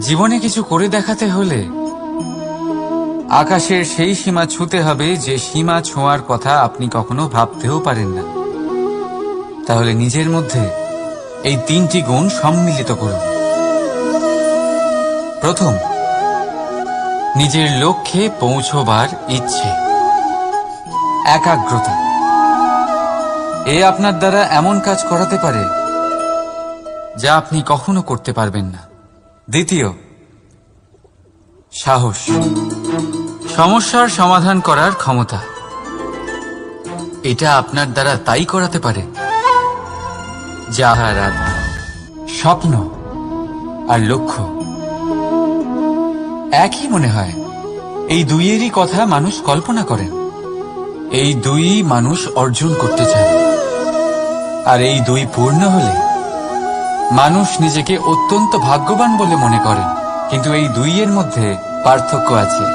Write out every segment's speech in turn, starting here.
জীবনে কিছু করে দেখাতে হলে আকাশের সেই সীমা ছুঁতে হবে যে সীমা ছোঁয়ার কথা আপনি কখনো ভাবতেও পারেন না। তাহলে নিজের মধ্যে এই তিনটি গুণ সম্মিলিত করুন। প্রথম, নিজের লক্ষ্যে পৌঁছবার ইচ্ছে, একাগ্রতা। এ আপনার দ্বারা এমন কাজ করাতে পারে যা আপনি কখনো করতে পারবেন না। দ্বিতীয়, সাহস, সমস্যার সমাধান করার ক্ষমতা। এটা আপনার দ্বারা তাই করাতে পারে যাহার স্বপ্ন আর লক্ষ্য একই মনে হয়। এই দুইয়েরই কথা মানুষ কল্পনা করেন, এই দুই মানুষ অর্জন করতে চান। আর এই দুই পূর্ণ হলে মানুষ নিজেকে অত্যন্ত ভাগ্যবান বলে মনে করেন। কিন্তু এই দুইয়ের মধ্যে পার্থক্য আছে।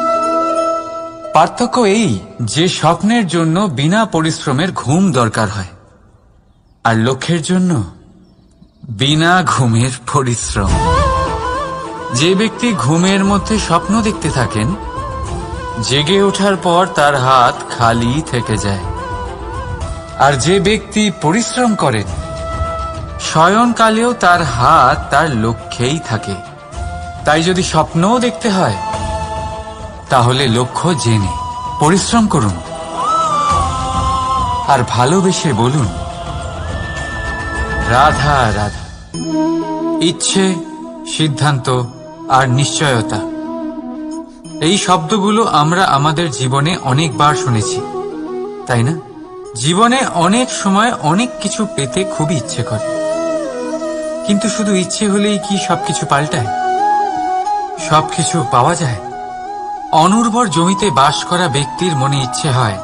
পার্থক্য এই যে স্বপ্নের জন্য বিনা পরিশ্রমের ঘুম দরকার হয়, আর লক্ষ্যের জন্য বিনা ঘুমের পরিশ্রম। যে ব্যক্তি ঘুমের মধ্যে স্বপ্ন দেখতে থাকেন, জেগে ওঠার পর তার হাত খালি থেকে যায়। আর যে ব্যক্তি পরিশ্রম করেন, শয়নকালেও তার হাত তার লক্ষ্যেই থাকে। তাই যদি স্বপ্নও দেখতে হয়, তাহলে লক্ষ্য জেনে পরিশ্রম করুন আর ভালোবেসে বলুন, রাধা রাধা। ইচ্ছে, সিদ্ধান্ত আর নিশ্চয়তা, এই শব্দগুলো আমরা আমাদের জীবনে অনেকবার শুনেছি, তাই না? জীবনে অনেক সময় অনেক কিছু পেতে খুবই ইচ্ছে করে, কিন্তু শুধু ইচ্ছে হলেই কি সবকিছু পাল্টায়? সবকিছু পাওয়া যায়? অনুর্বর জমিতে বাস করা ব্যক্তির মনে ইচ্ছে হয়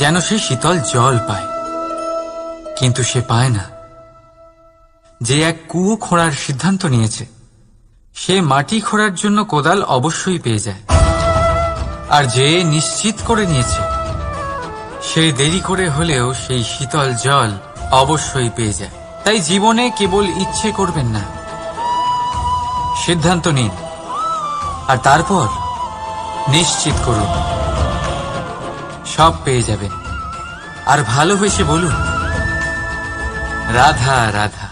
যেন সে শীতল জল পায়, কিন্তু সে পায় না। যে এক কুয়ো খোঁড়ার সিদ্ধান্ত নিয়েছে, সে মাটি খোঁড়ার জন্য কোদাল অবশ্যই পেয়ে যায়। আর যে নিশ্চিত করে নিয়েছে, সে দেরি করে হলেও সেই শীতল জল অবশ্যই পেয়ে যায়। তাই জীবনে কেবল ইচ্ছে করবেন না, সিদ্ধান্ত নিন আর তারপর নিশ্চিত করুন, সব পেয়ে যাবেন। আর ভালোবেসে বলুন, রাধা রাধা।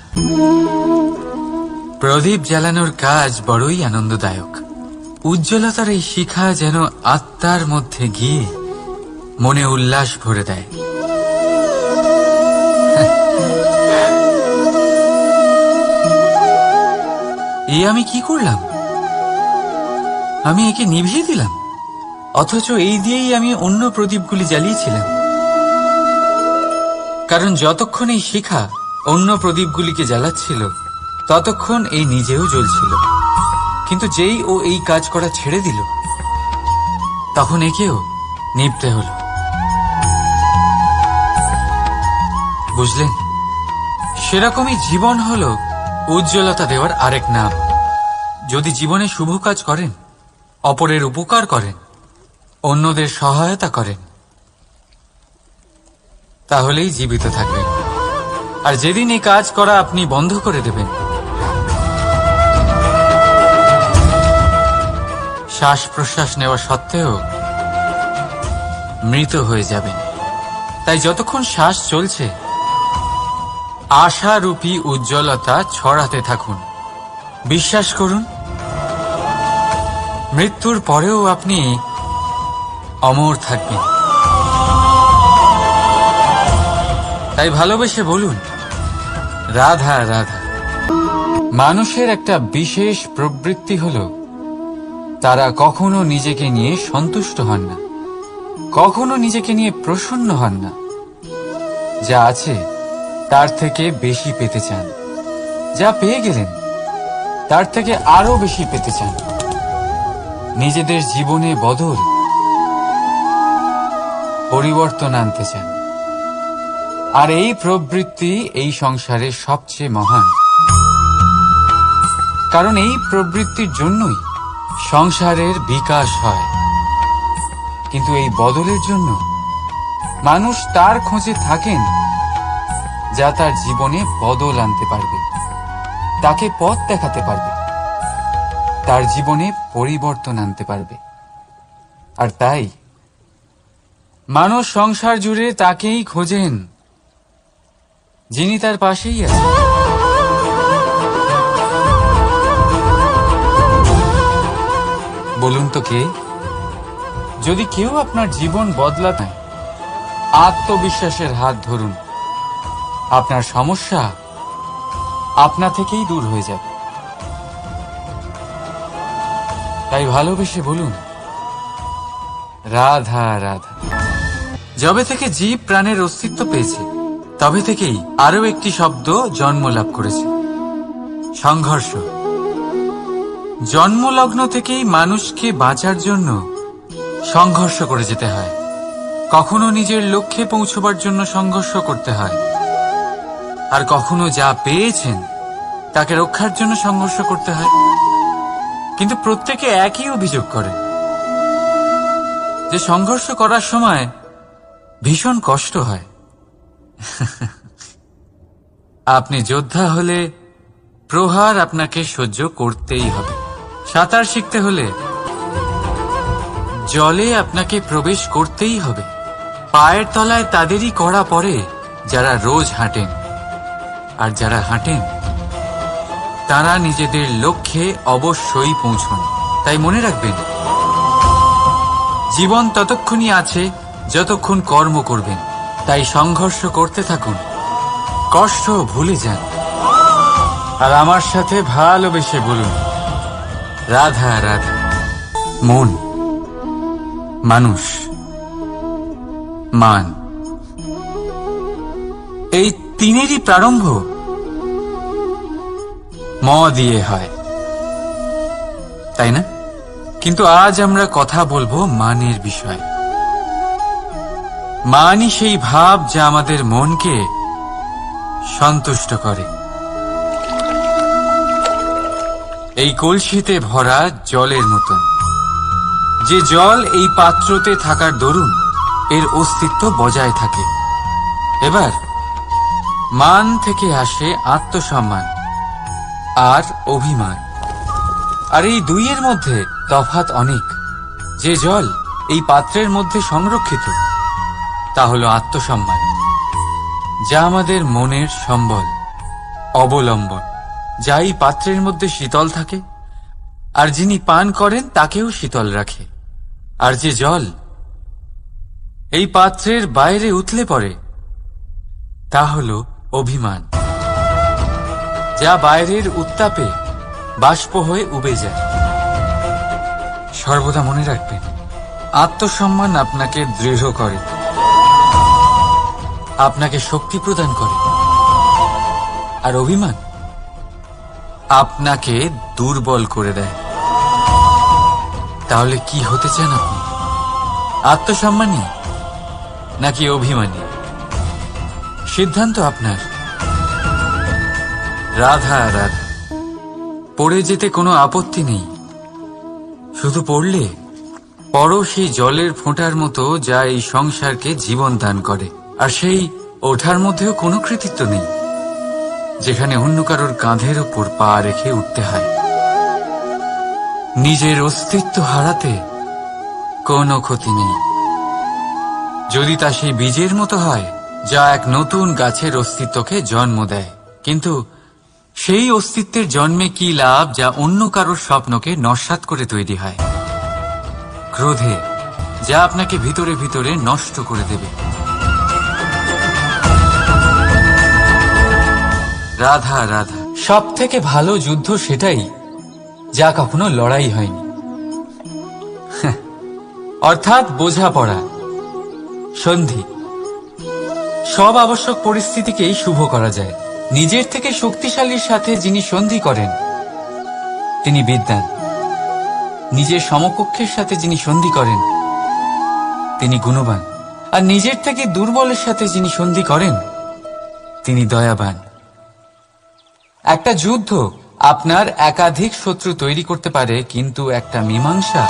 প্রদীপ জ্বালানোর কাজ বড়ই আনন্দদায়ক। উজ্জ্বলতার এই শিখা যেন আত্মার মধ্যে গিয়ে মনে উল্লাস ভরে দেয়। এ আমি কি করলাম? আমি একে নিভিয়ে দিলাম, অথচ এই দিয়েই আমি অন্য প্রদীপগুলি জ্বালিয়েছিলাম। কারণ যতক্ষণ এই শিখা অন্য প্রদীপগুলিকে জ্বালাচ্ছিল, ততক্ষণ এই নিজেও জ্বলছিল। কিন্তু যেই ও এই কাজ করা ছেড়ে দিল, তখন একেও নিভতে হল। বুঝলেন? সেরকমই জীবন হল উজ্জ্বলতা দেওয়ার আরেক নাম। যদি জীবনে শুভ কাজ করেন, অপরের উপকার করেন, অন্যদের সহায়তা করেন, তাহলেই জীবিত থাকবেন। আর যেদিন এই কাজ করা আপনি বন্ধ করে দেবেন, শ্বাস প্রশ্বাস নেওয়া সত্ত্বেও মৃত হয়ে যাবেন। তাই যতক্ষণ শ্বাস চলছে, আশারূপী উজ্জ্বলতা ছড়াতে থাকুন। বিশ্বাস করুন, মৃত্যুর পরেও আপনি অমর থাকবেন। তাই ভালোবেসে বলুন, রাধা রাধা। মানুষের একটা বিশেষ প্রবৃত্তি হল, তারা কখনো নিজেকে নিয়ে সন্তুষ্ট হন না, কখনো নিজেকে নিয়ে প্রসন্ন হন না। যা আছে তার থেকে বেশি পেতে চান, যা পেয়ে গেলেন তার থেকে আরো বেশি পেতে চান। নিজেদের জীবনে বদল, পরিবর্তন আনতে চান। আর এই প্রবৃত্তি এই সংসারে সবচেয়ে মহান, কারণ এই প্রবৃত্তির জন্যই সংসারের বিকাশ হয়। কিন্তু এই বদলের জন্য মানুষ তার খোঁজে থাকেন যা তার জীবনে বদল আনতে পারবে, তাকে পথ দেখাতে পারবে। তার জীবনে পরিবর্তন আনতে পারবে। আর তাই মানুষ সংসার জুড়ে তাকেই খোঁজেন যিনি তার পাশেই আছেন। বলুন তো কে? যদি কেউ আপনার জীবন বদলাতে আত্মবিশ্বাসের হাত ধরুন, আপনার সমস্যা আপনা থেকেই দূর হয়ে যাবে। তাই ভালোবেসে বলুন, রাধা রাধা। যবে থেকে জীব প্রাণের অস্তিত্ব পেয়েছে, তবে থেকেই আরো একটি শব্দ জন্ম লাভ করেছে, সংঘর্ষ। জন্মলগ্ন থেকেই মানুষকে বাঁচার জন্য সংঘর্ষ করে যেতে হয়। কখনো নিজের লক্ষ্যে পৌঁছবার জন্য সংঘর্ষ করতে হয়, আর কখনো যা পেয়েছেন তাকে রক্ষার জন্য সংঘর্ষ করতে হয়। কিন্তু প্রত্যেকে একই অভিযোগ করে যে সংঘর্ষ করার সময় ভীষণ কষ্ট হয়। আপনি যোদ্ধা হলে প্রহার আপনাকে সহ্য করতেই হবে। সাঁতার শিখতে হলে জলে আপনাকে প্রবেশ করতেই হবে। পায়ের তলায় তাদেরই কড়া পড়ে যারা রোজ হাঁটেন, আর যারা হাঁটেন তারা নিজেদের লক্ষ্যে অবশ্যই পৌঁছন। তাই মনে রাখবেন, জীবন ততক্ষণই আছে যতক্ষণ কর্ম করবেন। তাই সংঘর্ষ করতে থাকুন, কষ্ট ভুলে যান, আর আমার সাথে ভালোবেসে বলুন, রাধা রাধা। মন, মানুষ, মান, এই তিনেরই প্রারম্ভ ম দিয়ে হয়, তাই না? কিন্তু আজ আমরা কথা বলবো মানের বিষয়। মানই সেই ভাব যা আমাদের মনকে সন্তুষ্ট করে। এই কলসিতে ভরা জলের মতন, যে জল এই পাত্রতে থাকার দরুন এর অস্তিত্ব বজায় থাকে। এবার মান থেকে আসে আত্মসম্মান আর অভিমান, আর এই দুইয়ের মধ্যে তফাৎ অনেক। যে জল এই পাত্রের মধ্যে সংরক্ষিত তা হল আত্মসম্মান, যা আমাদের মনের সম্বল, অবলম্বন, যা এই পাত্রের মধ্যে শীতল থাকে, আর যিনি পান করেন তাকেও শীতল রাখে। আর যে জল এই পাত্রের বাইরে উতলে পড়ে তা হল অভিমান, যা বাইরের উত্তাপে বাষ্প হয়ে উবে যায়। সর্বদা মনে রাখবেন, আত্মসম্মান আপনাকে দৃঢ় করে, আপনাকে শক্তি প্রদান করে, আর অভিমান আপনাকে দুর্বল করে দেয়। তাহলে কি হতে চান আপনি? আত্মসম্মানী নাকি অভিমানী? সিদ্ধান্ত আপনার। রাধা রাধা। পড়ে যেতে কোনো আপত্তি নেই, শুধু পড়লে পড়ো সেই জলের ফোঁটার মতো যা এই সংসারকে জীবন দান করে। আর সেই ওঠার মধ্যেও কোনো কৃতিত্ব নেই, যেখানে অন্য কারোর কাঁধের ওপর পা রেখে উঠতে হয়। নিজের অস্তিত্ব হারাতে কোনো ক্ষতি নেই, যদি তা সেই বীজের মতো হয় যা এক নতুন গাছের অস্তিত্বকে জন্ম দেয়। কিন্তু সেই অস্তিত্বের জন্মে কি লাভ যা অন্য কারোর স্বপ্নকে নস্যাৎ করে তৈরি হয়? ক্রোধে, যা আপনাকে ভিতরে ভিতরে নষ্ট করে দেবে। রাধা রাধা। সব থেকে ভালো যুদ্ধ সেটাই যা কখনো লড়াই হয়নি, অর্থাৎ বোঝাপড়া, সন্ধি। সব আবশ্যক পরিস্থিতিকেই শুভ করা যায়। নিজের থেকে শক্তিশালীর সাথে যিনি সন্ধি করেন তিনি বিদ্বান। নিজের সমকক্ষের সাথে যিনি সন্ধি করেন তিনি গুণবান। আর নিজের থেকে দুর্বলের সাথে যিনি সন্ধি করেন তিনি দয়াবান। একটা যুদ্ধ আপনার একাধিক শত্রু তৈরি করতে পারে, কিন্তু একটা মীমাংসা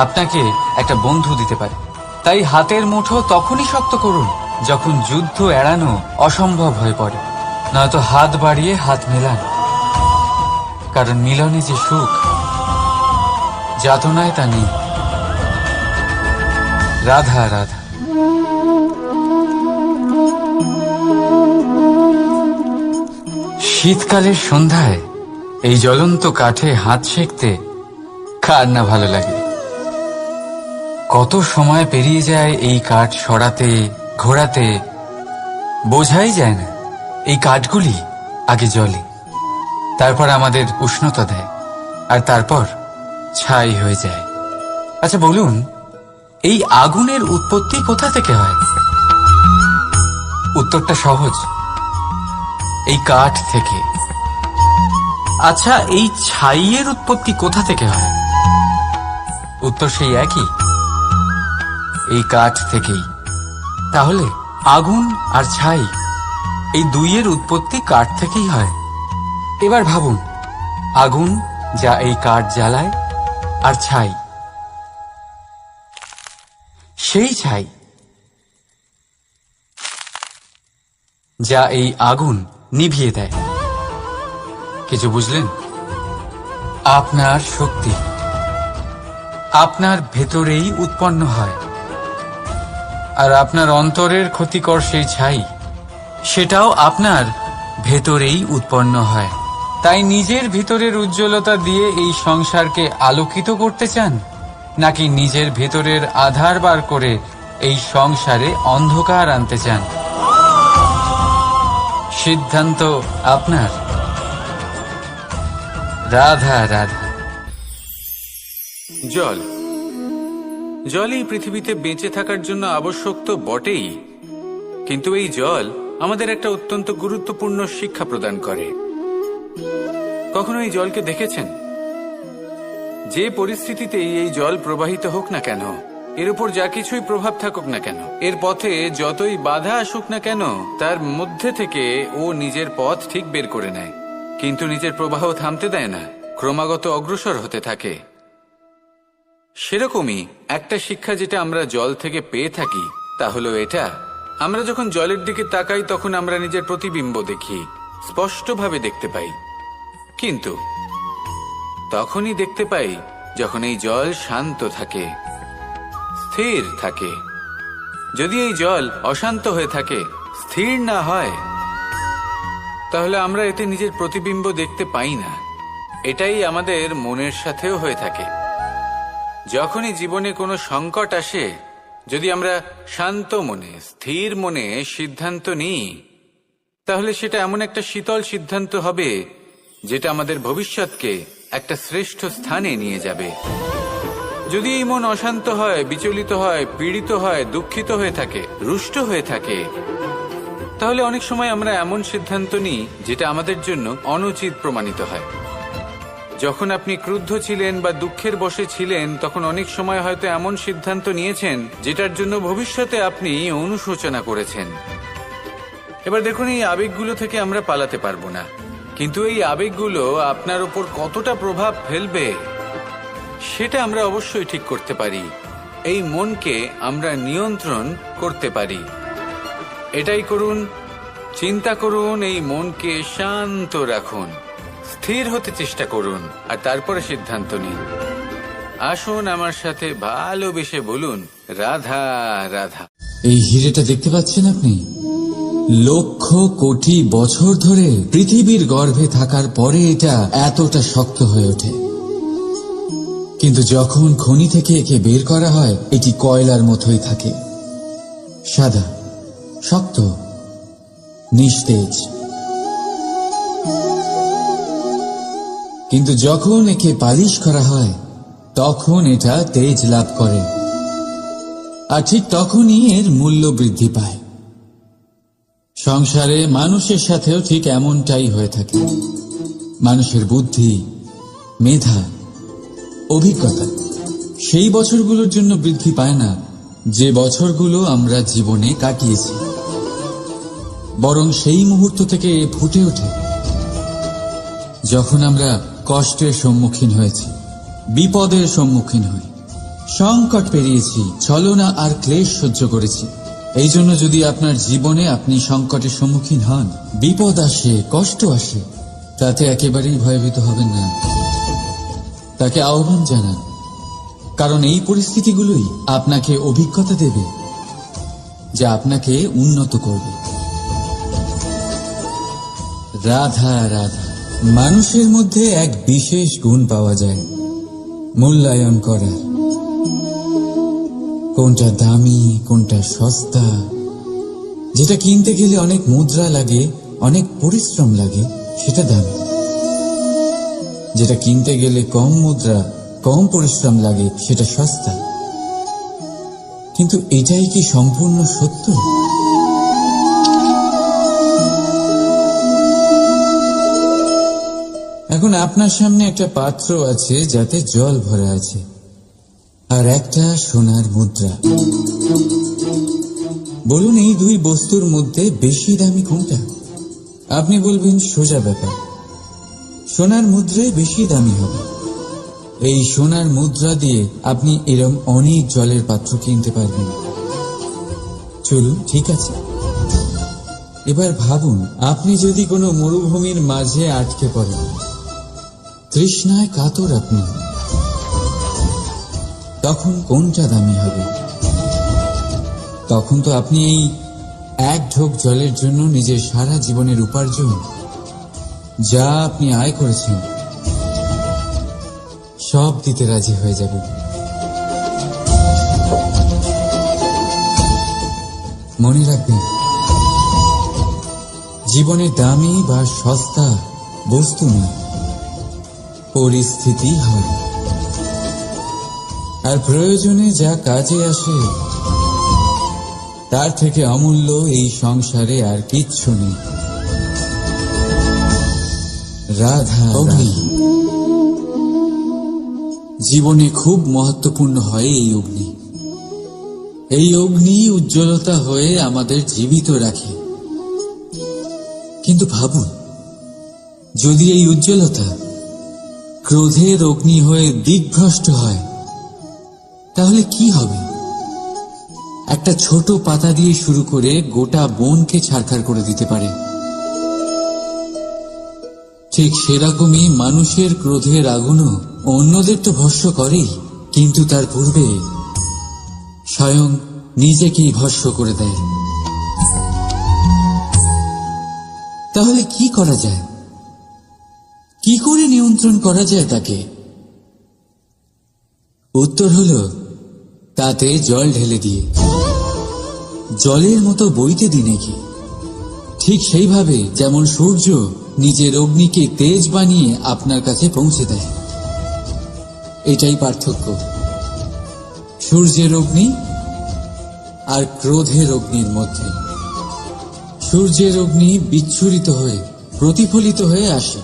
আপনাকে একটা বন্ধু দিতে পারে। তাই হাতের মুঠো তখনই শক্ত করুন যখন যুদ্ধ এড়ানো অসম্ভব হয়ে পড়ে, নয়তো হাত বাড়িয়ে হাত মেলান। কারণ মিলনে যে সুখ, যাতনায় তা নেই। রাধা রাধা। শীতকালের সন্ধ্যায় এই জ্বলন্ত কাঠে হাত সেঁকতে কার না ভালো লাগে। কত সময় পেরিয়ে যায় এই কাঠ সরাতে, ঘোরাতে, বোঝাই যায় না। এই কাঠগুলি আগে জ্বলে, তারপর আমাদের উষ্ণতা দেয়, আর তারপর ছাই হয়ে যায়। আচ্ছা বলুন, এই আগুনের উৎপত্তি কোথা থেকে হয়? উত্তরটা সহজ, এই কাঠ থেকে। আচ্ছা, এই ছাইয়ের উৎপত্তি কোথা থেকে হয়? উত্তর সেই একই, এই কাঠ থেকেই। তাহলে আগুন আর ছাই, এই দুইয়ের উৎপত্তি কাঠ থেকেই হয়। এবার ভাবুন, আগুন যা এই কাঠ জ্বালায়, আর ছাই সেই ছাই যা এই আগুন নিভিয়ে দেয়। কিছু বুঝলেন? আপনার শক্তি আপনার ভেতরেই উৎপন্ন হয়, আর আপনার অন্তরের ক্ষতিকর সেই ছাই, সেটাও আপনার ভেতরেই উৎপন্ন হয়। তাই নিজের ভিতরের উজ্জ্বলতা দিয়ে এই সংসারকে আলোকিত করতে চান, নাকি নিজের ভেতরের আধার বার করে এই সংসারে অন্ধকার আনতে চান? সিদ্ধান্ত আপনার। রাধা রাধা। জল জলই পৃথিবীতে বেঁচে থাকার জন্য আবশ্যক তো বটেই, কিন্তু এই জল আমাদের একটা অত্যন্ত গুরুত্বপূর্ণ শিক্ষা প্রদান করে। কখনো এই জলকে দেখেছেন? যে পরিস্থিতিতেই এই জল প্রবাহিত হোক না কেন, এর উপর যা কিছুই প্রভাব থাকুক না কেন, এর পথে যতই বাধা আসুক না কেন, তার মধ্যে থেকে ও নিজের পথ ঠিক বের করে নেয়, কিন্তু নিজের প্রবাহ থামতে দেয় না, ক্রমাগত অগ্রসর হতে থাকে। সেরকমই একটা শিক্ষা যেটা আমরা জল থেকে পেয়ে থাকি, তা হলো এটা: আমরা যখন জলের দিকে তাকাই তখন আমরা নিজের প্রতিবিম্ব দেখি, স্পষ্টভাবে দেখতে পাই। কিন্তু তখনই দেখতে পাই যখন এই জল শান্ত থাকে, স্থির থাকে। যদি এই জল অশান্ত হয়ে থাকে, স্থির না হয়, তাহলে আমরা এতে নিজের প্রতিবিম্ব দেখতে পাই না। এটাই আমাদের মনের সাথেও হয়ে থাকে। যখনই জীবনে কোনো সংকট আসে, যদি আমরা শান্ত মনে, স্থির মনে সিদ্ধান্ত নিই, তাহলে সেটা এমন একটা শীতল সিদ্ধান্ত হবে যেটা আমাদের ভবিষ্যৎকে একটা শ্রেষ্ঠ স্থানে নিয়ে যাবে। যদি এই মন অশান্ত হয়, বিচলিত হয়, পীড়িত হয়, দুঃখিত হয়ে থাকে, রুষ্ট হয়ে থাকে, তাহলে অনেক সময় আমরা এমন সিদ্ধান্ত নিই যেটা আমাদের জন্য অনুচিত প্রমাণিত হয়। যখন আপনি ক্রুদ্ধ ছিলেন বা দুঃখের বশে ছিলেন, তখন অনেক সময় হয়তো এমন সিদ্ধান্ত নিয়েছেন যেটার জন্য ভবিষ্যতে আপনি অনুশোচনা করেছেন। এবার দেখুন, এই আবেগগুলো থেকে আমরা পালাতে পারবো না, কিন্তু এই আবেগগুলো আপনার উপর কতটা প্রভাব ফেলবে সেটা আমরা অবশ্যই ঠিক করতে পারি। এই মনকে আমরা নিয়ন্ত্রণ করতে পারি। এটাই করুন, চিন্তা করুন, এই মনকে শান্ত রাখুন, স্থির হতে চেষ্টা করুন, আর তারপরে সিদ্ধান্ত নিন। আসুন আমার সাথে ভালোবেসে বলুন, রাধা রাধা। এই হিরেটা দেখতে পাচ্ছেন আপনি? লক্ষ কোটি বছর ধরে পৃথিবীর গর্ভে থাকার পরে এটা এতটা শক্ত হয়ে ওঠে, কিন্তু যখন খনি থেকে একে বের করা হয়, এটি কয়লার মতোই থাকে, সাদা, শক্ত, নিস্তেজ। কিন্তু যখন একে পালিশ করা হয়, তখন এটা তেজ লাভ করে, আর ঠিক তখনই এর মূল্য বৃদ্ধি পায়। সংসারে মানুষের সাথেও ঠিক এমনটাই হয়ে থাকে। মানুষের বুদ্ধি, মেধা, অভিজ্ঞতা সেই বছরগুলোর জন্য বৃদ্ধি পায় না যে বছরগুলো আমরা জীবনে কাটিয়েছি, বরং সেই মুহূর্ত থেকে ফুটে ওঠে যখন আমরা কষ্টের সম্মুখীন হয়েছি, বিপদের সম্মুখীন হই, সংকট পেরিয়েছি, ছলনা আর ক্লেশ সহ্য করেছি। এই জন্য যদি আপনার জীবনে আপনি সংকটের সম্মুখীন হন, বিপদ আসে, কষ্ট আসে, তাতে একেবারেই ভয়ভীত হবেন না। তাকে আহ্বান জানান, কারণ এই পরিস্থিতিগুলোই আপনাকে অভিজ্ঞতা দেবে, যা আপনাকে উন্নত করবে। রাধা রাধা। মানুষের মধ্যে এক বিশেষ গুণ পাওয়া যায়, মূল্যায়ন করার। কোনটা দামি, কোনটা সস্তা, যেটা কিনতে গেলে অনেক মুদ্রা লাগে, অনেক পরিশ্রম লাগে, সেটা দামি। যেটা কিনতে গেলে কম মুদ্রা, কম পরিশ্রম লাগে, সেটা সস্তা। কিন্তু এটাই কি সম্পূর্ণ সত্য? এখন আপনার সামনে একটা পাত্র আছে যাতে জল ভরা আছে, আর একটা সোনার মুদ্রা। বলুন, এই দুই বস্তুর মধ্যে বেশি দামি কোনটা? আপনি বলবেন সোজা ব্যাপার, সোনার মুদ্রাই বেশি দামি হবে। এই সোনার মুদ্রা দিয়ে আপনি এরম অনেক জলের পাত্র কিনতে পারবেন। চলুন, ঠিক আছে। এবার ভাবুন, আপনি যদি কোনো মরুভূমির মাঝে আটকে পড়েন, তৃষ্ণায় কাতর আপনি, তখন কোনটা দামি হবে? তখন তো আপনি এই এক ঢোক জলের জন্য নিজের সারা জীবনের উপার্জন, যা আপনি আয় করেছেন, সব দিতে রাজি হয়ে যাবেন। মনে রাখবেন, জীবনে দামি বা সস্তা বস্তু নয়, পরিস্থিতি হয়। আর প্রয়োজনে যা কাজে আসে, তার থেকে অমূল্য এই সংসারে আর কিচ্ছু নেই। রাধা অগ্নি। জীবনে খুব মহত্বপূর্ণ হয় এই অগ্নি। এই অগ্নি উজ্জ্বলতা হয়ে আমাদের জীবিত রাখে। কিন্তু ভাবুন, যদি এই উজ্জ্বলতা ক্রোধের অগ্নি হয়ে দিকভ্রষ্ট হয়, তাহলে কি হবে? একটা ছোট পাতা দিয়ে শুরু করে গোটা বনকে ছারখার করে দিতে পারে। ঠিক সেরকমই মানুষের ক্রোধের আগুনও অন্যদের তো ভস্ম করেই, কিন্তু তার পূর্বে স্বয়ং নিজেকেই ভস্ম করে দেয়। তাহলে কি করা যায়? কি করে নিয়ন্ত্রণ করা যায় তাকে? উত্তর হলো, তাতে জল ঢেলে দিয়ে, জলের মতো বইতে দিন একে। ঠিক সেইভাবে যেমন সূর্য নিজের অগ্নিকে তেজ বানিয়ে আপনার কাছে পৌঁছে দেয়। এটাই পার্থক্য সূর্যের অগ্নি আর ক্রোধের অগ্নির মধ্যে। সূর্যের অগ্নি বিচ্ছুরিত হয়ে প্রতিফলিত হয়ে আসে,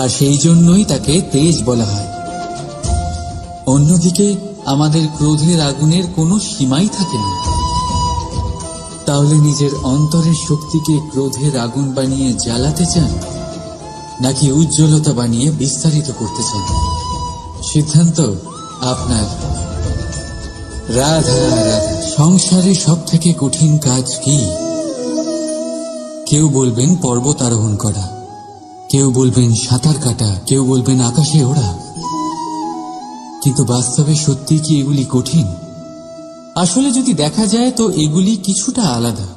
আর সেই জন্যই তাকে তেজ বলা হয়। অন্যদিকে আমাদের ক্রোধের আগুনের কোনো সীমাই থাকে না। তাহলে নিজের অন্তরের শক্তিকে ক্রোধের আগুন বানিয়ে জ্বালাতে চান, নাকি উজ্জ্বলতা বানিয়ে বিস্তারিত করতে চান? সিদ্ধান্ত আপনার। রাধা রাধা। সংসারে সব থেকে কঠিন কাজ কি? কেউ বলবেন পর্বত আরোহণ করা, কেউ বলবেন সাঁতার কাটা, কেউ বলবেন আকাশে ওড়া। কিন্তু বাস্তবে সত্যি কি এগুলি কঠিন? আসলে যদি দেখা যায় তো এগুলি কিছুটা আলাদা।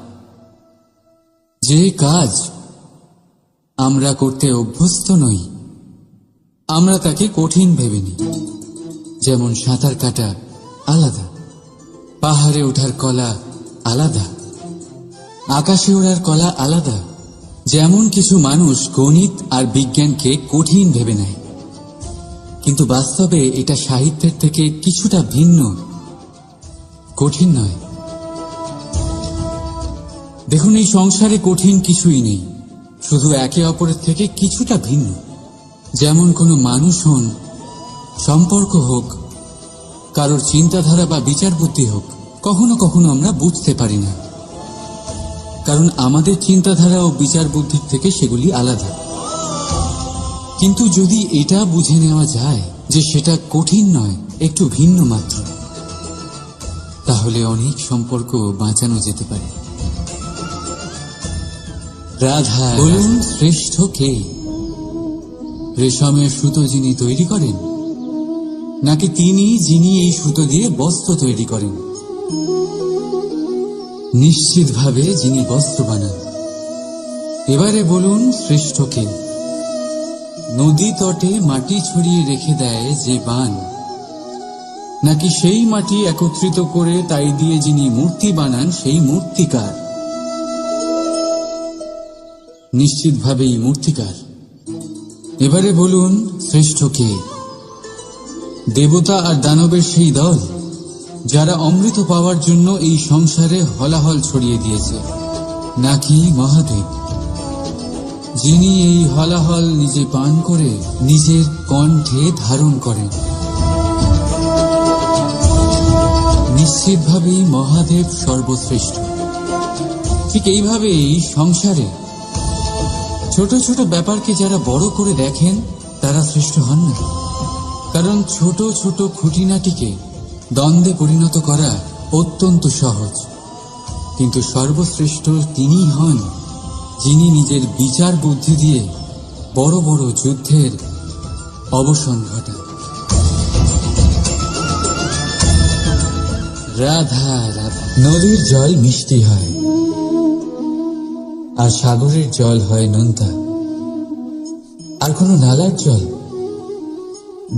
যে কাজ আমরা করতে অভ্যস্ত নই, আমরা তাকে কঠিন ভেবে নিই। যেমন সাঁতার কাটা আলাদা, পাহাড়ে ওঠার কলা আলাদা, আকাশে ওড়ার কলা আলাদা। যেমন কিছু মানুষ গণিত আর বিজ্ঞানকে কঠিন ভেবে নেয়, কিন্তু বাস্তবে এটা সাহিত্যের থেকে কিছুটা ভিন্ন, কঠিন নয়। দেখুন, এই সংসারে কঠিন কিছুই নেই, শুধু একে অপরের থেকে কিছুটা ভিন্ন। যেমন কোনো মানুষ হন, সম্পর্ক হোক, কারোর চিন্তাধারা বা বিচার বুদ্ধি হোক, কখনো কখনো আমরা বুঝতে পারি না, কারণ আমাদের চিন্তাধারা ও বিচার বুদ্ধির থেকে সেগুলি আলাদা। কিন্তু যদি এটা বুঝে নেওয়া যায় যে সেটা কঠিন নয়, একটু ভিন্ন মাত্র, তাহলে অনেক সম্পর্ক বাঁচানো যেতে পারে। রাধা। বলুন, শ্রেষ্ঠ কে? রেশমের সুতো যিনি তৈরি করেন, নাকি তিনি যিনি এই সুতো দিয়ে বস্ত্র তৈরি করেন? নিশ্চিতভাবে যিনি বস্ত্র বানান। এবারে বলুন শ্রেষ্ঠ কে? নদী তটে মাটি ছড়িয়ে রেখে দেয় যে বান, নাকি সেই মাটি একত্রিত করে তাই দিয়ে যিনি মূর্তি বানান সেই মূর্তিকার? নিশ্চিতভাবেই মূর্তিকার। এবারে বলুন শ্রেষ্ঠ কে? দেবতা আর দানবের সেই দল যারা অমৃত পাওয়ার জন্য এই সংসারে হলাহল ছড়িয়ে দিয়েছে, নাকি মহাদেব যিনি এই হলাহল নিজে পান করে নিজের কণ্ঠে ধারণ করেন? নিশ্চিতভাবেই মহাদেব সর্বশ্রেষ্ঠ। ঠিক এইভাবেই সংসারে ছোট ছোট ব্যাপারকে যারা বড় করে দেখেন তারা শ্রেষ্ঠ হন না, কারণ ছোট ছোট খুঁটিনাটিকে দ্বন্দ্বে পরিণত করা অত্যন্ত সহজ। কিন্তু সর্বশ্রেষ্ঠ তিনিই হন যিনি নিজের বিচার বুদ্ধি দিয়ে বড় বড় যুদ্ধের অবসান ঘটান। রাধা রাধা। নদীর জল মিষ্টি হয় আর সাগরের জল হয় নোনতা, আর কোন নালার জল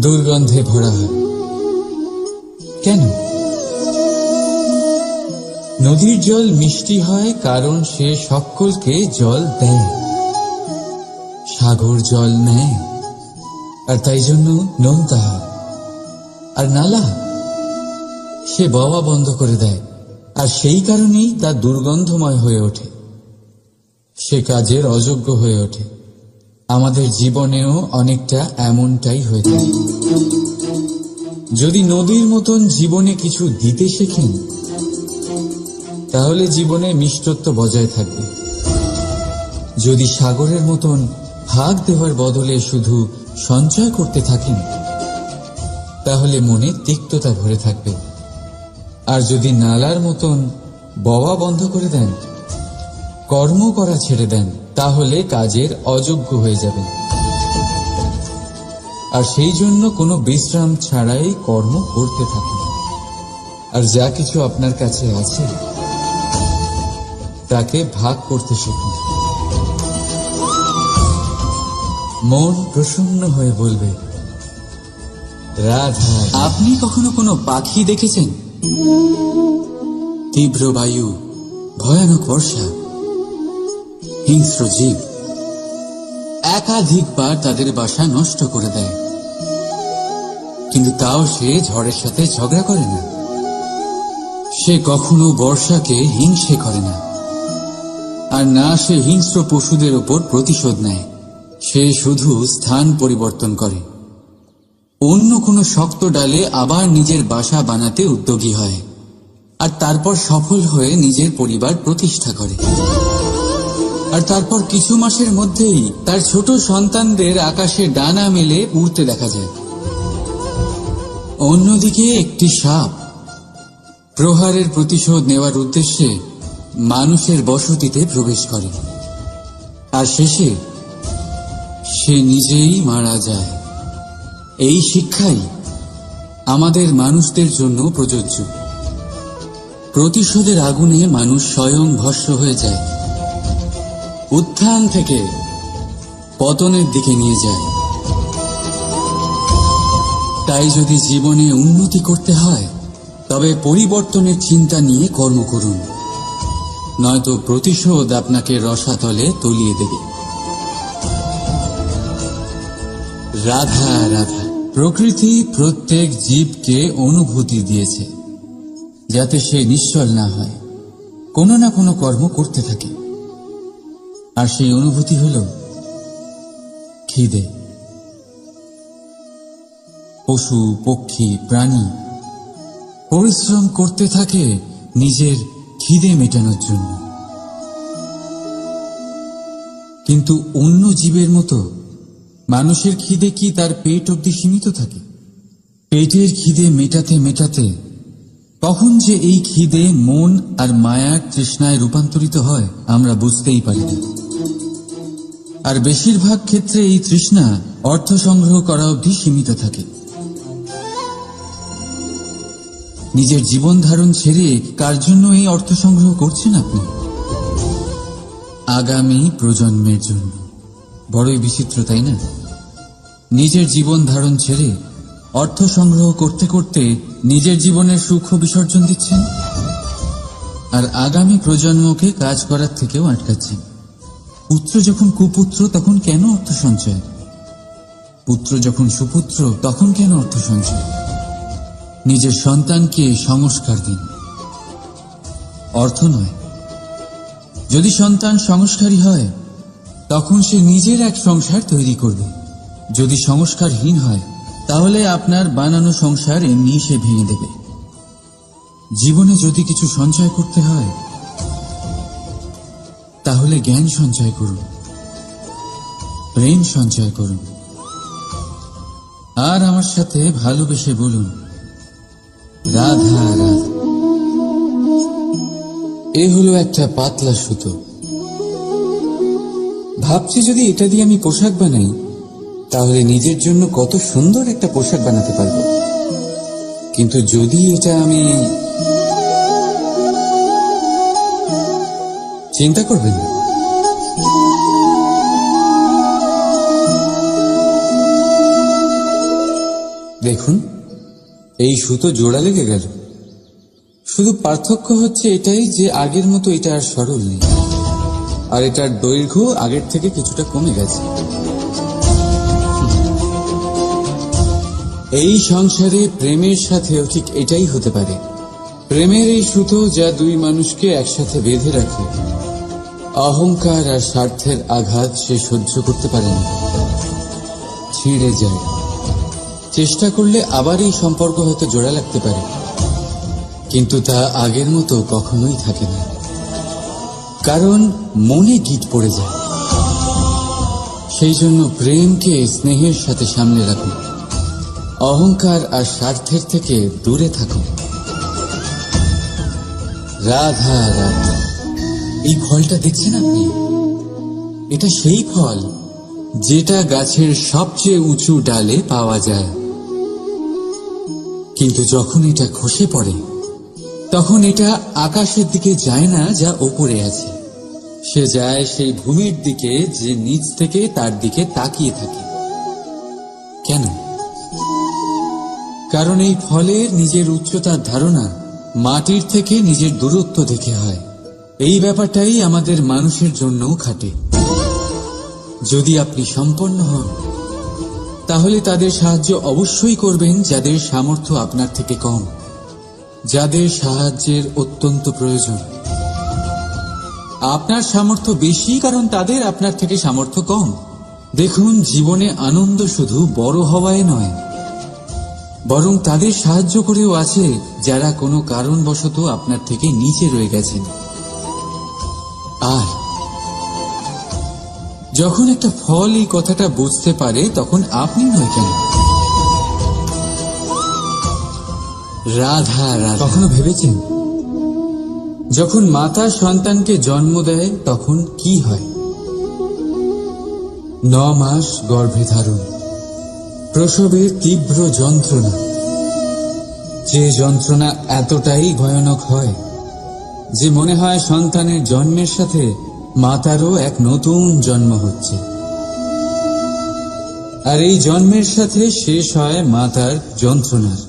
দুর্গন্ধে ভরা হয়। কেন? নদীর জল মিষ্টি হয় কারণ সে সকলকে জল দেয়, সাগর জল নেয় আর তাই জন্য নোনতা হয়। আর নালা সে বওয়া বন্ধ করে দেয় আর সেই কারণেই তা দুর্গন্ধময় হয়ে ওঠে, সে কাজের অযোগ্য হয়ে ওঠে। আমাদের জীবনেও অনেকটা এমনটাই হয়ে থাকে। যদি নদীর মতন জীবনে কিছু দিতে শেখেন তাহলে জীবনে মিষ্টত্ব বজায় থাকবে। যদি সাগরের মতন ভাগ দেওয়ার বদলে শুধু সঞ্চয় করতে থাকেন তাহলে মনে তিক্ততা ভরে থাকবে। আর যদি নালার মতন বওয়া বন্ধ করে দেন, কর্ম করা ছেড়ে দেন, তাহলে কাজের অযোগ্য হয়ে যাবেন। আর সেই জন্য কোনো বিশ্রাম ছাড়াই কর্ম করতে থাকুন। আর যা কিছু আপনার কাছে আছে তাকে ভাগ করতে শিখুন। মন প্রসন্ন হয়ে বলবে রাধা। আপনি কখনো কোনো পাখি দেখেছেন? তীব্র বায়ু, ভয়ানক বর্ষা, হিংস্র জীব একাধিকবার তাদের বাসা নষ্ট করে দেয়, কিন্তু তাও সে ঝড়ের সাথে ঝগড়া করে না। সে কখনো বর্ষাকে হিংসে করে না, আর না সে হিংস্র পশুদের ওপর প্রতিশোধ নেয়। সে শুধু স্থান পরিবর্তন করে, অন্য কোনো শক্ত ডালে আবার নিজের বাসা বানাতে উদ্যোগী হয়, আর তারপর সফল হয়ে নিজের পরিবার প্রতিষ্ঠা করে। আর তারপর কিছু মাসের মধ্যেই তার ছোট সন্তানদের আকাশে ডানা মেলে উড়তে দেখা যায়। অন্যদিকে একটি সাপ প্রহারের প্রতিশোধ নেওয়ার উদ্দেশ্যে মানুষের বসতিতে প্রবেশ করে, আর শেষে সে নিজেই মারা যায়। এই শিক্ষাই আমাদের মানুষদের জন্য প্রযোজ্য। প্রতিশোধের আগুনে মানুষ স্বয়ং ভস্ম হয়ে যায়, উত্থান থেকে পতনের দিকে নিয়ে যায়। তাই যদি জীবনে উন্নতি করতে হয় তবে পরিবর্তনের চিন্তা নিয়ে কর্ম করুন, নয়তো প্রতিশোধ আপনাকে রসাতলে তলিয়ে দেবে। রাধা রাধা। প্রকৃতি প্রত্যেক জীবকে অনুভূতি দিয়েছে যাতে সে নিশ্চল না হয়, কোনো না কোনো কর্ম করতে থাকে। আর সেই অনুভূতি হল খিদে। পশু পক্ষী প্রাণী পরিশ্রম করতে থাকে নিজের খিদে মেটানোর জন্য, কিন্তু অন্য জীবের মতো মানুষের খিদে কি তার পেট অবধি সীমিত থাকে? পেটের খিদে মেটাতে মেটাতে কখন যে এই খিদে মন আর মায়ার তৃষ্ণায় রূপান্তরিত হয় আমরা বুঝতেই পারি না। আর বেশিরভাগ ক্ষেত্রে এই তৃষ্ণা অর্থ সংগ্রহ করা অবধি সীমিত থাকে। নিজের জীবন ধারণ ছেড়ে কার জন্য এই অর্থ সংগ্রহ করছেন আপনি? আগামী প্রজন্মের জন্য। বড়ই বিচিত্র, তাই না? নিজের জীবন ধারণ ছেড়ে অর্থ সংগ্রহ করতে করতে নিজের জীবনের সুখ বিসর্জন দিচ্ছেন, আর আগামী প্রজন্মকে কাজ করার থেকেও আটকাচ্ছেন। পুত্র যখন কুপুত্র তখন কেন অর্থ সঞ্চয়? পুত্র যখন সুপুত্র তখন কেন অর্থ সঞ্চয়? নিজের সন্তানকে সংস্কার দিন, অর্থ নয়। যদি সন্তান সংস্কারী হয় তখন সে নিজের এক সংসার তৈরি করবে। যদি সংস্কারহীন হয় তাহলে আপনার বানানো সংসার এমনি সে ভেঙে দেবে। জীবনে যদি কিছু সঞ্চয় করতে হয় তাহলে জ্ঞান সঞ্চয় করুন, প্রেম সঞ্চয় করুন, আর আমার সাথে ভালোবেসে বলুন, রাধা রাধা। এ হলো একটা পাতলা সুতো। ভাবছি যদি এটা দিয়ে আমি পোশাক বানাই তাহলে নিজের জন্য কত সুন্দর একটা পোশাক বানাতে পারবো। কিন্তু যদি এটা আমি... চিন্তা করবেন না, দেখুন এই সুতো জোড়া লেগে গেল। শুধু পার্থক্য হচ্ছে এটাই যে আগের মতো এটা আর সরল নেই, আর এটার দৈর্ঘ্য আগের থেকে কিছুটা কমে গেছে। এই সংসারে প্রেমের সাথেও ঠিক এটাই হতে পারে। প্রেমের এই সুতো যা দুই মানুষকে একসাথে বেঁধে রাখে, অহংকার আর স্বার্থের আঘাত সে সহ্য করতে পারে না, ছিঁড়ে যায়। চেষ্টা করলে আবার এই সম্পর্ক হয়তো জোড়া লাগতে পারে, কিন্তু তা আগের মতো কখনোই থাকে না, কারণ মনে গিট পড়ে যায়। সেই জন্য প্রেমকে স্নেহের সাথে সামনে রাখুন, অহংকার আর স্বার্থের থেকে দূরে থাকুন। রাধা রাধা। এই ফলটা দেখছেন আপনি? এটা সেই ফল যেটা গাছের সবচেয়ে উঁচু ডালে পাওয়া যায়, কিন্তু যখন এটা খসে পড়ে তখন এটা আকাশের দিকে যায় না যা ওপরে আছে, সে যায় সেই ভূমির দিকে যে নিচ থেকে তার দিকে তাকিয়ে থাকে। কেন? কারণ এই ফলের নিজের উচ্চতার ধারণা মাটির থেকে নিজের দূরত্ব দেখে হয়। এই ব্যাপারটাই আমাদের মানুষের জন্যও খাটে। যদি আপনি সম্পন্ন হন তাহলে তাদের সাহায্য অবশ্যই করবেন যাদের সামর্থ্য আপনার থেকে কম, যাদের সাহায্যের অত্যন্ত প্রয়োজন। আপনার সামর্থ্য বেশি কারণ তাদের আপনার থেকে সামর্থ্য কম। দেখুন, জীবনে আনন্দ শুধু বড় হওয়ায় নয়, বরং তাদের সাহায্য করেও আছে যারা কোনো কারণবশত আপনার থেকে নিচে রয়ে গেছেন। আর যখন একটা ফল এই কথাটা বুঝতে পারে তখন আপনি নয় কেন? রাধা রাধা। কখনো ভেবেছেন যখন মাতা সন্তানকে জন্ম দেয় তখন কি হয়? 9 মাস গর্ভে ধারণ, প্রসবের তীব্র যন্ত্রণা, যে যন্ত্রণা এতটাই ভয়ানক হয় যে মনে হয় সন্তানের জন্মের সাথে মাতারও এক নতুন জন্ম হচ্ছে, আর এই জন্মের সাথে শেষ হয় মাতার যন্ত্রণার।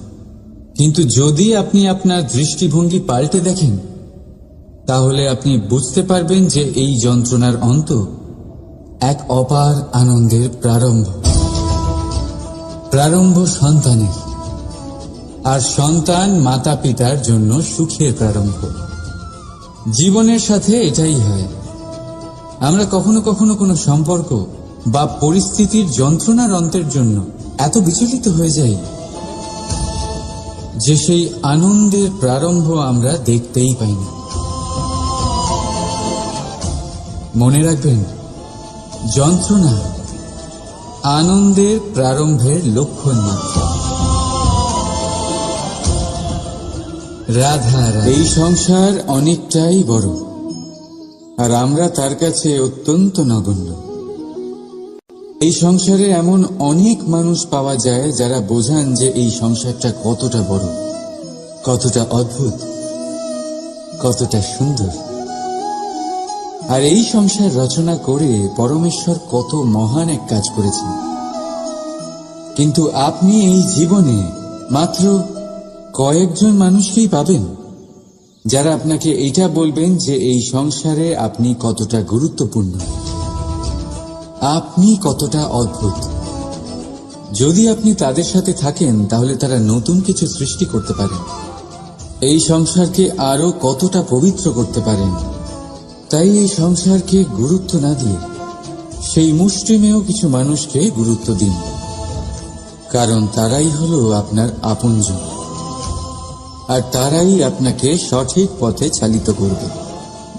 কিন্তু যদি আপনি আপনার দৃষ্টিভঙ্গি পাল্টে দেখেন তাহলে আপনি বুঝতে পারবেন যে এই যন্ত্রণার অন্ত এক অপার আনন্দের প্রারম্ভ সন্তানের, আর সন্তান মাতা পিতার জন্য সুখের প্রারম্ভ। জীবনের সাথে এটাই হয়। আমরা কখনো কখনো কোনো সম্পর্ক বা পরিস্থিতির যন্ত্রণার অন্তের জন্য এত বিচলিত হয়ে যাই যে সেই আনন্দের প্রারম্ভ আমরা দেখতেই পাই না। মনে রাখবেন, যন্ত্রণা আনন্দের প্রারম্ভের লক্ষণ মাত্র। রাধা রাধা। এই সংসার অনেকটাই বড় আর আমরা তার কাছে অত্যন্ত নগণ্য। এই সংসারে এমন অনেক মানুষ পাওয়া যায় যারা বোঝান যে এই সংসারটা কতটা বড়, কতটা অদ্ভুত, কতটা সুন্দর। আর এই সংসার রচনা করে পরমেশ্বর কত মহান এক কাজ করেছেন। কিন্তু আপনি এই জীবনে মাত্র কয়েকজন মানুষকেই পাবেন যারা আপনাকে এটা বলবেন যে এই সংসারে আপনি কতটা গুরুত্বপূর্ণ, আপনি কতটা অদ্ভুত। যদি আপনি তাদের সাথে থাকেন তাহলে তারা নতুন কিছু সৃষ্টি করতে পারেন, এই সংসারকে আরো কতটা পবিত্র করতে পারেন। তাই এই সংসারকে গুরুত্ব না দিয়ে সেই মুষ্টিমেয় কিছু মানুষকে গুরুত্ব দিন, কারণ তারাই হলো আপনার আপনজন, আর তারাই আপনাকে সঠিক পথে চালিত করবে।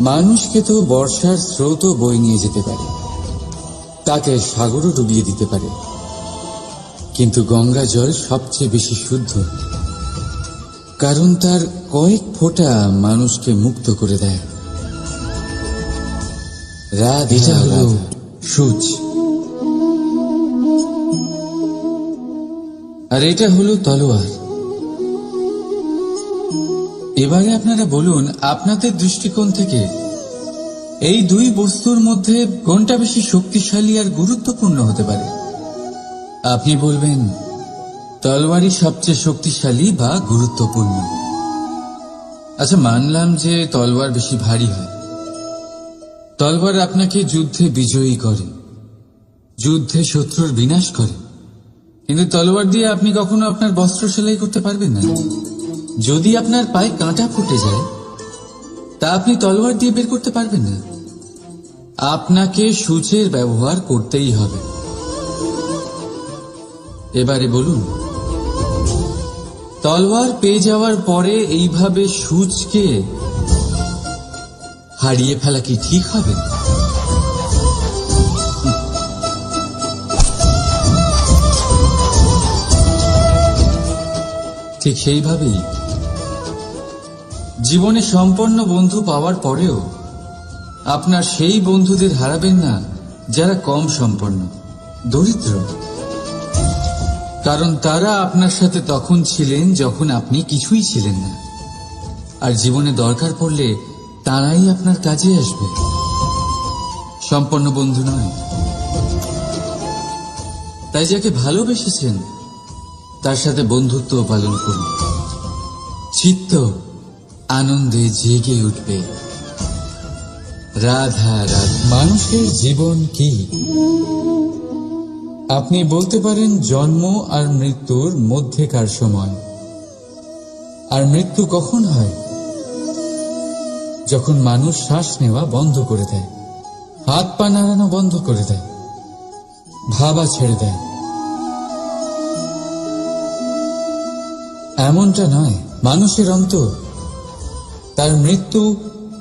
মানুষকে তো বর্ষার স্রোতও বয়ে নিয়ে যেতে পারে, তাকে সাগরও ডুবিয়ে দিতে পারে, কিন্তু গঙ্গা জল সবচেয়ে বেশি শুদ্ধ, কারণ তার কয়েক ফোঁটা মানুষকে মুক্ত করে দেয়। এটা হলো সূচ, আর এটা হলো তলোয়ার। এবারে আপনারা বলুন, আপনাদের দৃষ্টিকোণ থেকে এই দুই বস্তুর মধ্যে কোনটা বেশি শক্তিশালী আর গুরুত্বপূর্ণ হতে পারে? আপনি বলবেন তলোয়ারই সবচেয়ে শক্তিশালী বা গুরুত্বপূর্ণ। আচ্ছা, মানলাম যে তলোয়ার বেশি ভারী হয়। তলোয়ার আপনাকে যুদ্ধে বিজয়ী করে, যুদ্ধে শত্রুর বিনাশ করে, কিন্তু তলোয়ার দিয়ে আপনি কখনো আপনার বস্ত্র সেলাই করতে পারবেন না। যদি আপনার পায়ে কাঁটা ফুটে যায় তা আপনি তলোয়ার দিয়ে বের করতে পারবেন না। আপনাকে সূচের ব্যবহার করতেই হবে। এবারে বলুন, তলোয়ার পেয়ে যাওয়ার পরে এইভাবে সূচকে হারিয়ে ফেলা কি ঠিক হবে? ঠিক সেইভাবেই জীবনে সম্পন্ন বন্ধু পাওয়ার পরেও আপনার সেই বন্ধুদের হারাবেন না যারা কম সম্পন্ন, দরিদ্র, কারণ তারা আপনার সাথে তখন ছিলেন যখন আপনি কিছুই ছিলেন না, আর জীবনে দরকার পড়লে তারাই আপনার কাজে আসবে, সম্পন্ন বন্ধু নয়। তাই যাকে ভালোবেসেছেন তার সাথে বন্ধুত্ব পালন করুন, চিত্ত আনন্দে জেগে উঠবে। রাধা রাধা। মানুষের জীবন কি? আপনি বলতে পারেন জন্ম আর মৃত্যুর মধ্যেকার সময়। আর মৃত্যু কখন হয়? যখন মানুষ শ্বাস নেওয়া বন্ধ করে দেয়, হাত পা নাড়ানো বন্ধ করে দেয়, ভাবা ছেড়ে দেয়। এমনটা নয়, মানুষের অন্তর, তার মৃত্যু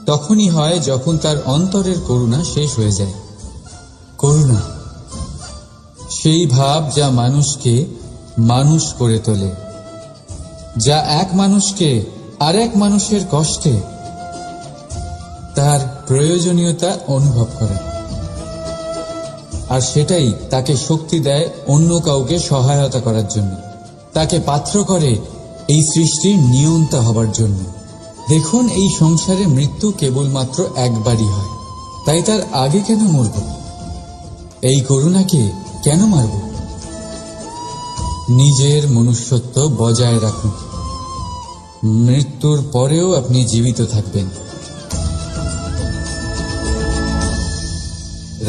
তখনই হয় যখন তার অন্তরের করুণা শেষ হয়ে যায়। করুণা সেই ভাব যা মানুষকে মানুষ করে তোলে, যা এক মানুষকে আরেক মানুষের কষ্টে তার প্রয়োজনীয়তা অনুভব করে, আর সেটাই তাকে শক্তি দেয় অন্য কাউকে সহায়তা করার জন্য, তাকে পাত্র করে এই সৃষ্টির নিয়ন্তা হবার জন্য। দেখুন, এই সংসারে মৃত্যু কেবলমাত্র একবারই হয়, তাই তার আগে কেন মরব? এই করুণাকে কেন মারব? নিজের মনুষ্যত্ব বজায় রাখুন, মৃত্যুর পরেও আপনি জীবিত থাকবেন।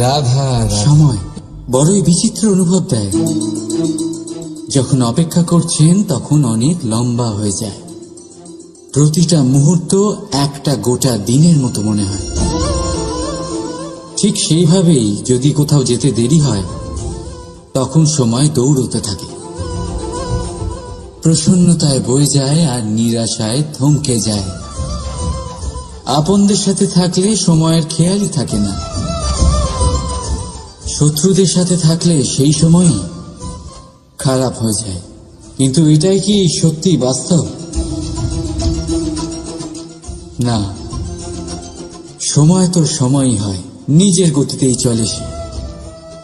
রাধা। সময় বড়ই বিচিত্র অনুভব দেয়। যখন অপেক্ষা করছেন তখন অনেক লম্বা হয়ে যায়, প্রতিটা মুহূর্ত একটা গোটা দিনের মতো মনে হয়। ঠিক সেইভাবেই যদি কোথাও যেতে দেরি হয় তখন সময় দৌড়তে থাকে, প্রসন্নতায় বয়ে যায় আর নিরাশায় থমকে যায়। আপনদের সাথে থাকলে সময়ের খেয়ালই থাকে না, শত্রুদের সাথে থাকলে সেই সময়ই খারাপ হয়ে যায়। কিন্তু এটাই কি সত্যি বাস্তব? না, সময় তো সময়ই হয়, নিজের গতিতেই চলে সে।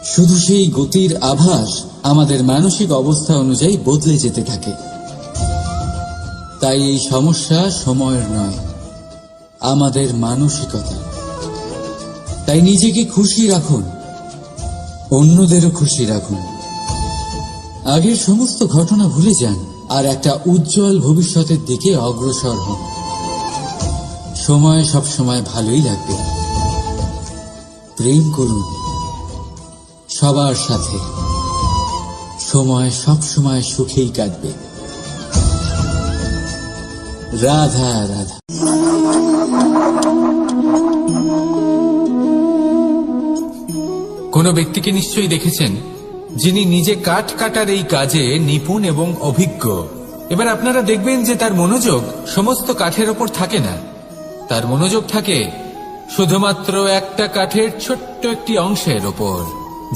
শুধু সেই গতির আভাস আমাদের মানসিক অবস্থা অনুযায়ী বদলে যেতে থাকে। তাই এই সমস্যা সময়ের নয়, আমাদের মানসিকতা। তাই নিজেকে খুশি রাখুন, অন্যদেরও খুশি রাখুন। আগের সমস্ত ঘটনা ভুলে যান আর একটা উজ্জ্বল ভবিষ্যতের দিকে অগ্রসর হন। সময় সব সময় ভালোই লাগবে। প্রেম করুন সবার সাথে, সময় সব সময় সুখেই কাটবে। রাধা রাধা। কোনো ব্যক্তিকে নিশ্চয়ই দেখেছেন যিনি নিজে কাঠ কাটার এই কাজে নিপুণ এবং অভিজ্ঞ। এবার আপনারা দেখবেন যে তার মনোযোগ সমস্ত কাঠের ওপর থাকে না, তার মনোযোগ থাকে শুধুমাত্র একটা কাঠের ছোট্ট একটি অংশের ওপর,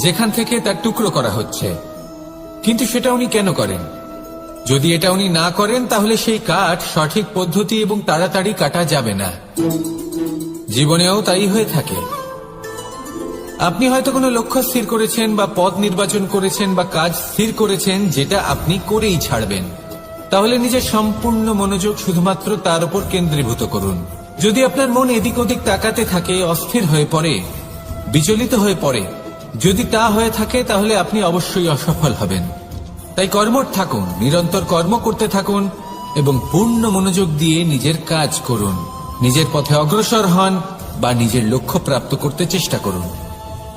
যেখান থেকে তার টুকরো করা হচ্ছে। কিন্তু সেটা উনি কেন করেন? যদি এটা উনি না করেন তাহলে সেই কাঠ সঠিক পদ্ধতি এবং তাড়াতাড়ি কাটা যাবে না। জীবনেও তাই হয়ে থাকে। আপনি হয়তো কোনো লক্ষ্য স্থির করেছেন বা পথ নির্বাচন করেছেন বা কাজ স্থির করেছেন যেটা আপনি করেই ছাড়বেন। তাহলে নিজের সম্পূর্ণ মনোযোগ শুধুমাত্র তার উপর কেন্দ্রীভূত করুন। যদি আপনার মন এদিক ওদিক তাকাতে থাকে, অস্থির হয়ে পড়ে, বিচলিত হয়ে পড়ে, যদি তা হয়ে থাকে তাহলে আপনি অবশ্যই অসফল হবেন। তাই কর্মঠ থাকুন, নিরন্তর কর্ম করতে থাকুন এবং পূর্ণ মনোযোগ দিয়ে নিজের কাজ করুন। নিজের পথে অগ্রসর হন বা নিজের লক্ষ্য প্রাপ্ত করতে চেষ্টা করুন।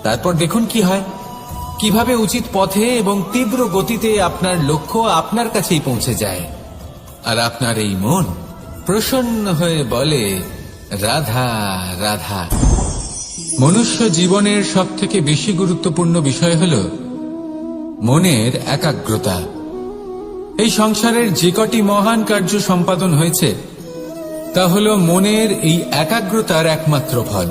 তারপর দেখুন কি হয়, কিভাবে উচিত পথে এবং তীব্র গতিতে আপনার লক্ষ্য আপনার কাছেই পৌঁছে যায়। আর আপনার এই মন প্রসন্ন হয়ে বলে রাধা রাধা। মনুষ্য জীবনের সবথেকে বেশি গুরুত্বপূর্ণ বিষয় হল মনের একাগ্রতা। এই সংসারের যে কটি মহান কার্য সম্পাদন হয়েছে তা হল মনের এই একাগ্রতার একমাত্র ফল।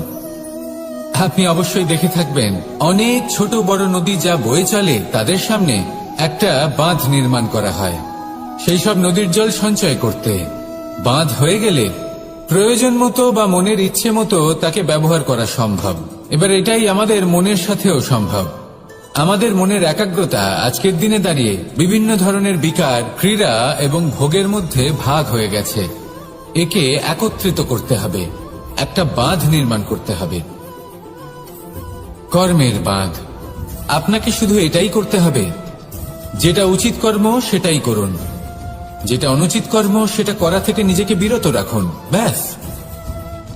আপনি অবশ্যই দেখে থাকবেন অনেক ছোট বড় নদী যা বয়ে চলে তাদের সামনে একটা বাঁধ নির্মাণ করা হয় সেই সব নদীর জল সঞ্চয় করতে। বাঁধ হয়ে গেলে প্রয়োজন মতো বা মনের ইচ্ছে মতো তাকে ব্যবহার করা সম্ভব। এবার এটাই আমাদের মনের সাথেও সম্ভব। আমাদের মনের একাগ্রতা আজকের দিনে দাঁড়িয়ে বিভিন্ন ধরনের বিকার, ক্রীড়া এবং ভোগের মধ্যে ভাগ হয়ে গেছে। একে একত্রিত করতে হবে, একটা বাঁধ নির্মাণ করতে হবে, কর্মের বাঁধ। আপনাকে শুধু এটাই করতে হবে, যেটা উচিত কর্ম সেটাই করুন, যেটা অনুচিত কর্ম সেটা করা থেকে নিজেকে বিরত রাখুন। ব্যাস,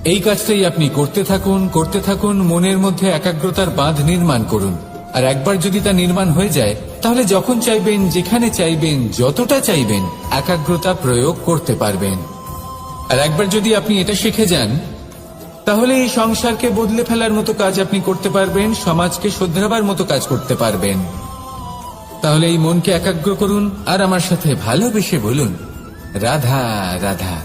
এই কাজটাই আপনি করতে থাকুন, করতে থাকুন। মনের মধ্যে একাগ্রতার বাঁধ নির্মাণ করুন। আর একবার যদি তা নির্মাণ হয়ে যায় তাহলে যখন চাইবেন, যেখানে চাইবেন, যতটা চাইবেন একাগ্রতা প্রয়োগ করতে পারবেন। আর একবার যদি আপনি এটা শিখে যান তাহলে এই সংসারকে বদলে ফেলার মতো কাজ আপনি করতে পারবেন, সমাজকে শোধরাবার মতো কাজ করতে পারবেন। তাহলে এই মনকে একাগ্র করুন আর আমার সাথে ভালোবেসে বলুন রাধা রাধা।